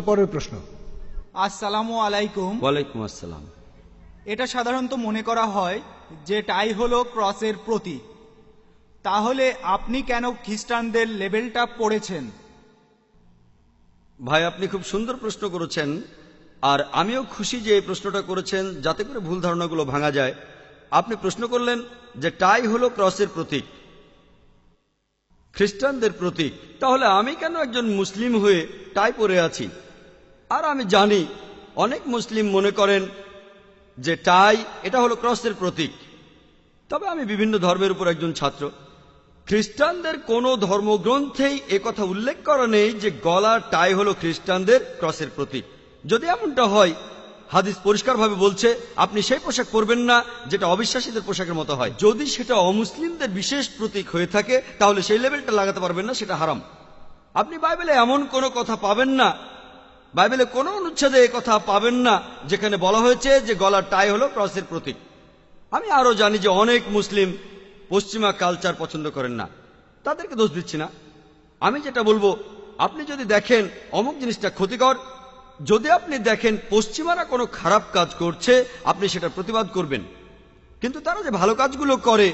পরের প্রশ্ন। আসসালামু আলাইকুম। ওয়ালাইকুম আসসালাম। এটা সাধারণত মনে করা হয় যে টাই হলো ক্রসের প্রতীক, তাহলে আপনি কেন খ্রিস্টানদের লেবেলটা পড়েছেন? ভাই, আপনি খুব সুন্দর প্রশ্ন করেছেন, আর আমিও খুশি যে এই প্রশ্নটা করেছেন, যাতে করে ভুল ধারণাগুলো ভাঙা যায়। আপনি প্রশ্ন করলেন যে টাই হলো ক্রসের প্রতীক, খ্রিস্টানদের প্রতীক, তাহলে আমি কেন একজন মুসলিম হয়ে টাই পরে আছি? আর আমি জানি অনেক মুসলিম মনে করেন যে টাই এটা হলো ক্রসের প্রতীক। তবে আমি বিভিন্ন ধর্মের উপর একজন ছাত্র। খ্রিস্টানদের কোনো ধর্মগ্রন্থেই একথা উল্লেখ করা নেই যে গলার টাই হলো খ্রিস্টানদের ক্রসের প্রতীক। যদি এমনটা হয়, হাদিস পরিষ্কারভাবে বলছে আপনি সেই পোশাক পরবেন না যেটা অবিশ্বাসীদের পোশাকের মতো হয়। যদি সেটা অমুসলিমদের বিশেষ প্রতীক হয়ে থাকে, তাহলে সেই লেভেলটা লাগাতে পারবেন না, সেটা হারাম। আপনি বাইবেলে এমন কোনো কথা পাবেন না, বাইবেলে কোনো অনুচ্ছেদে এ কথা পাবেন না যেখানে বলা হয়েছে যে গলার টাই হলো ক্রসের প্রতীক। আমি আরো জানি যে অনেক মুসলিম পশ্চিমা কালচার পছন্দ করেন না, তাদেরকে দোষ দিচ্ছি না। আমি যেটা বলবো, আপনি যদি দেখেন অমুক জিনিসটা ক্ষতিকর, যদি আপনি দেখেন পশ্চিমারা কোনো খারাপ কাজ করছে, আপনি সেটা প্রতিবাদ করবেন। কিন্তু তারা যে ভালো কাজগুলো করে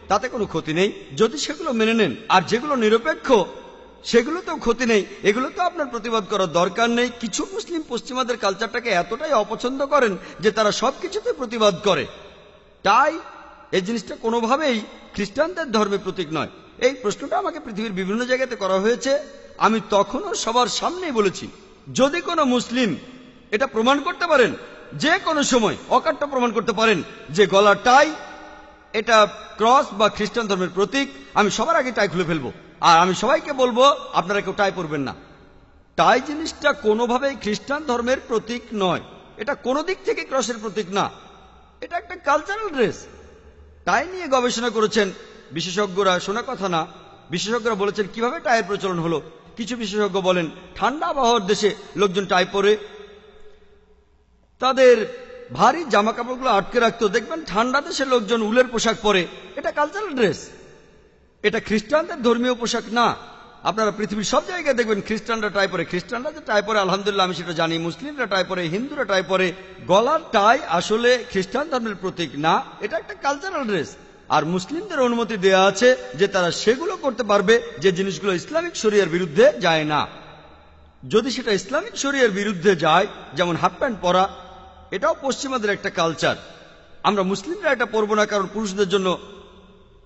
তাতে কোনো ক্ষতি নেই যদি সেগুলো মেনে নেন। আর যেগুলো নিরপেক্ষ সেগুলোতেও ক্ষতি নেই, এগুলো তো আপনার প্রতিবাদ করার দরকার নেই। কিছু মুসলিম পশ্চিমাদের কালচারটাকে এতটাই অপছন্দ করেন যে তারা সবকিছুতে প্রতিবাদ করে। তাই এই জিনিসটা কোনোভাবেই খ্রিস্টানদের ধর্মের প্রতীক নয়। এই প্রশ্নটা আমাকে পৃথিবীর বিভিন্ন জায়গাতে করা হয়েছে। আমি তখনও সবার সামনেই বলেছি, যদি কোনো মুসলিম এটা প্রমাণ করতে পারেন, যে কোনো সময় অকাট্য প্রমাণ করতে পারেন যে গলার টাই এটা ক্রস বা খ্রিস্টান ধর্মের প্রতীক, আমি সবার আগে টাই খুলে ফেলবো। আর আমি সবাইকে বলবো আপনারা কেউ টাই পরবেন না। টাই জিনিসটা কোনোভাবেই খ্রিস্টান ধর্মের প্রতীক নয়, এটা কোনো দিক থেকে ক্রসের প্রতীক না, এটা একটা কালচারাল ড্রেস। টাই নিয়ে গবেষণা করেছেন বিশেষজ্ঞরা, শোনা কথা না। বিশেষজ্ঞরা বলেছেন কিভাবে টাইয়ের প্রচলন হলো। কিছু বিশেষজ্ঞ বলেন ঠান্ডা আবহাওয়ার দেশে লোকজন টাই পরে তাদের ভারী জামা কাপড়গুলো আটকে রাখতো। দেখবেন ঠান্ডা দেশের লোকজন উলের পোশাক পরে, এটা কালচারাল ড্রেস, এটা খ্রিস্টানদের ধর্মীয় পোশাক না। আপনারা পৃথিবীর সব জায়গায় দেখবেন খ্রিস্টানরা টাই পরে। খ্রিস্টানরা যে টাই পরে আলহামদুলিল্লাহ আমি সেটা জানি, মুসলিমরা টাই পরে, হিন্দুরা টাই পরে। গলার টাই আসলে খ্রিস্টান ধর্মের প্রতীক না, এটা একটা কালচারাল ড্রেস। আর মুসলিমদের অনুমতি দেয়া আছে যে তারা সেগুলো করতে পারবে যে জিনিসগুলো ইসলামিক শরিয়ার বিরুদ্ধে যায় না। যদি সেটা ইসলামিক শরিয়ার বিরুদ্ধে যায়, যেমন হাফ প্যান্ট পরা, এটাও পশ্চিমাদের একটা কালচার। আমরা মুসলিমরা এটা পরবো না, কারণ পুরুষদের জন্য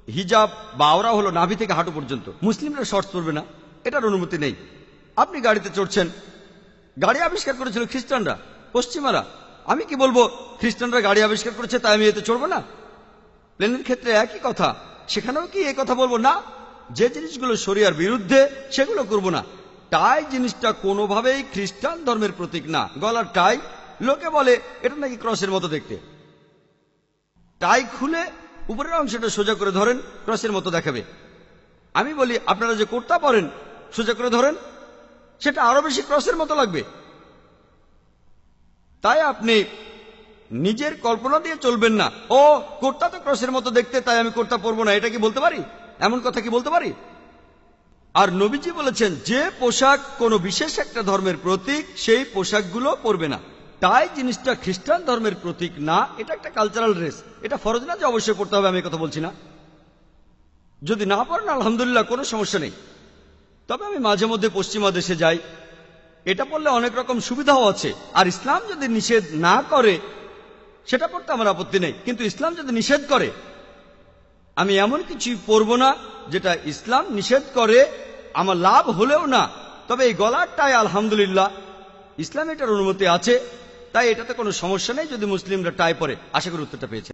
হিজাব বা আওরা হলো নাভি থেকে হাঁটু পর্যন্ত। মুসলিমরা শর্টস পরবে না, এটার অনুমতি নেই। আপনি গাড়িতে চড়ছেন, গাড়ি আবিষ্কার করেছিল খ্রিস্টানরা, পশ্চিমারা। আমি কি বলবো খ্রিস্টানরা গাড়ি আবিষ্কার করেছে তাই আমি এতে চড়বো না? প্লেনের ক্ষেত্রে একই কথা, সেখানেও কি এই কথা বলবো না? যে জিনিসগুলো শরিয়ার বিরুদ্ধে সেগুলো করব না। টাই জিনিসটা কোনোভাবেই খ্রিস্টান ধর্মের প্রতীক না। গলার টাই, লোকে বলে এটা নাকি ক্রসের মতো দেখতে। টাই খুলে উপরের অংশটা সোজা করে ধরেন, ক্রসের মতো দেখাবে। আমি বলি আপনারা যে কুর্তা পরেন সোজা করে ধরেন, সেটা আরো বেশি ক্রসের মতো লাগবে। তাই আপনি নিজের কল্পনা দিয়ে চলবেন না, ও কুর্তা তো ক্রসের মতো দেখতে তাই আমি কুর্তা পরবো না, এটা কি বলতে পারি? এমন কথা কি বলতে পারি? আর নবীজি বলেছেন যে পোশাক কোনো বিশেষ একটা ধর্মের প্রতীক সেই পোশাকগুলো পরবে না। তাই জিনিসটা খ্রিস্টান ধর্মের প্রতীক না, এটা একটা কালচারাল ড্রেস। এটা ফরজ না যে অবশ্যই পড়তে হবে, আমি কথা বলছি না। যদি না পড়েন আলহামদুলিল্লাহ, কোনো সমস্যা নেই। তবে আমি মাঝে মধ্যে পশ্চিমা দেশে যাই, এটা পড়লে অনেক রকম সুবিধাও আছে। আর ইসলাম যদি নিষেধ না করে সেটা পড়তে আমার আপত্তি নেই, কিন্তু ইসলাম যদি নিষেধ করে আমি এমন কিছু পরব না যেটা ইসলাম নিষেধ করে, আমার লাভ হলেও না। তবে এই গলারটাই আলহামদুলিল্লাহ ইসলাম এটার অনুমতি আছে, তাই এটাতে কোনো সমস্যা নেই যদি মুসলিমরা টাই পরে। আশা করি উত্তরটা পেয়েছেন।